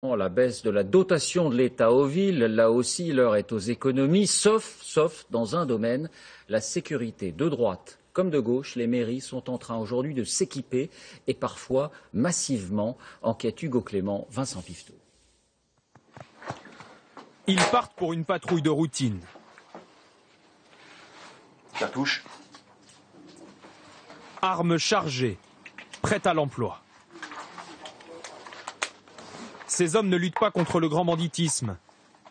La baisse de la dotation de l'État aux villes, là aussi l'heure est aux économies, sauf dans un domaine, la sécurité. De droite comme de gauche, les mairies sont en train aujourd'hui de s'équiper et parfois massivement. Enquête Hugo Clément, Vincent Pifteau. Ils partent pour une patrouille de routine. Cartouche. Armes chargées, prêtes à l'emploi. Ces hommes ne luttent pas contre le grand banditisme.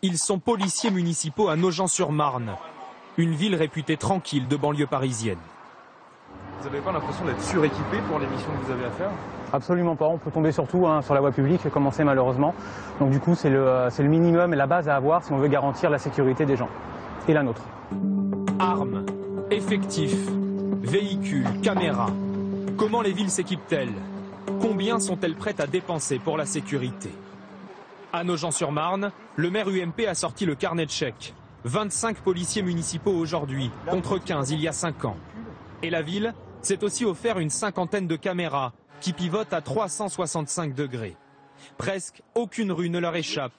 Ils sont policiers municipaux à Nogent-sur-Marne, une ville réputée tranquille de banlieue parisienne. Vous n'avez pas l'impression d'être suréquipé pour les missions que vous avez à faire? Absolument pas, on peut tomber sur tout, sur la voie publique, comme on sait malheureusement. Donc du coup, c'est le minimum et la base à avoir si on veut garantir la sécurité des gens, et la nôtre. Armes, effectifs, véhicules, caméras. Comment les villes s'équipent-elles? Combien sont-elles prêtes à dépenser pour la sécurité? À Nogent-sur-Marne, le maire UMP a sorti le carnet de chèques. 25 policiers municipaux aujourd'hui, contre 15 il y a 5 ans. Et la ville s'est aussi offert une cinquantaine de caméras qui pivotent à 365 degrés. Presque aucune rue ne leur échappe.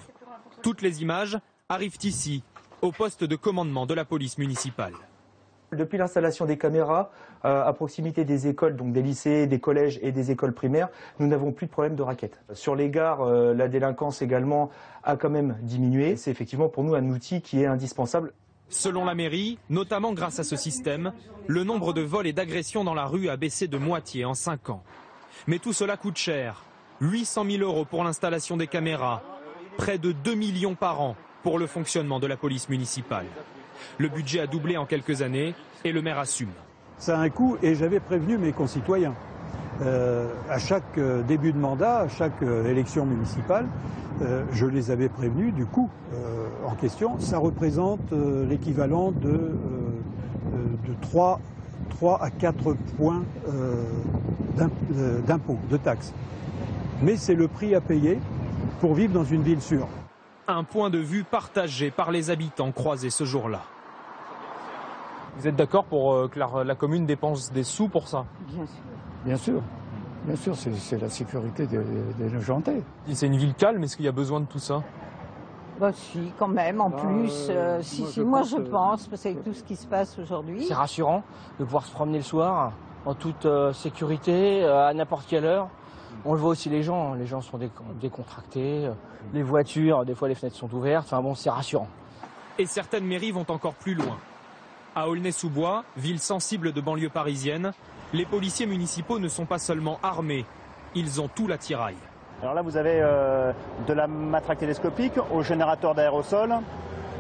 Toutes les images arrivent ici, au poste de commandement de la police municipale. Depuis l'installation des caméras à proximité des écoles, donc des lycées, des collèges et des écoles primaires, nous n'avons plus de problème de raquettes. Sur les gares, la délinquance également a quand même diminué. C'est effectivement pour nous un outil qui est indispensable. Selon la mairie, notamment grâce à ce système, le nombre de vols et d'agressions dans la rue a baissé de moitié en 5 ans. Mais tout cela coûte cher. 800 000 € pour l'installation des caméras, près de 2 millions par an pour le fonctionnement de la police municipale. Le budget a doublé en quelques années et le maire assume. Ça a un coût et j'avais prévenu mes concitoyens. À chaque début de mandat, à chaque élection municipale, je les avais prévenus du coût en question. Ça représente l'équivalent de 3 à 4 points d'impôts, de taxes. Mais c'est le prix à payer pour vivre dans une ville sûre. Un point de vue partagé par les habitants croisés ce jour-là. Vous êtes d'accord pour que la commune dépense des sous pour ça? Bien sûr. Bien sûr, c'est la sécurité des Nogentais. C'est une ville calme, est-ce qu'il y a besoin de tout ça? Bah si, quand même, en plus. Moi je pense, parce qu'avec tout ce qui se passe aujourd'hui. C'est rassurant de pouvoir se promener le soir en toute sécurité, à n'importe quelle heure. On le voit aussi les gens sont décontractés, les voitures, des fois les fenêtres sont ouvertes, enfin bon, c'est rassurant. Et certaines mairies vont encore plus loin. À Aulnay-sous-Bois, ville sensible de banlieue parisienne, les policiers municipaux ne sont pas seulement armés, ils ont tout l'attirail. Alors là, vous avez de la matraque télescopique, au générateur d'aérosol,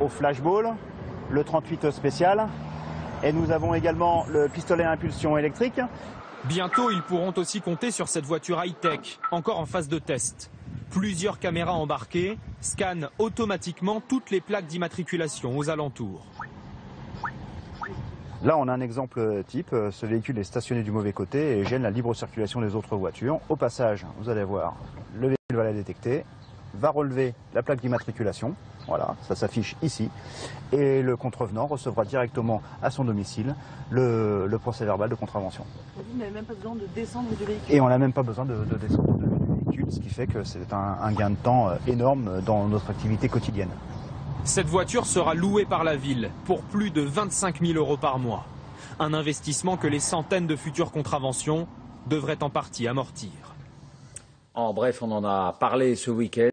au flashball, le 38 spécial. Et nous avons également le pistolet à impulsion électrique. Bientôt, ils pourront aussi compter sur cette voiture high-tech, encore en phase de test. Plusieurs caméras embarquées scannent automatiquement toutes les plaques d'immatriculation aux alentours. Là, on a un exemple type. Ce véhicule est stationné du mauvais côté et gêne la libre circulation des autres voitures. Au passage, vous allez voir, le véhicule va la détecter, va relever la plaque d'immatriculation. Voilà, ça s'affiche ici. Et le contrevenant recevra directement à son domicile le procès verbal de contravention. Vous n'avez même pas besoin de descendre du véhicule. Et on n'a même pas besoin de descendre du véhicule, ce qui fait que c'est un gain de temps énorme dans notre activité quotidienne. Cette voiture sera louée par la ville pour plus de 25 000 € par mois. Un investissement que les centaines de futures contraventions devraient en partie amortir. En bref, on en a parlé ce week-end.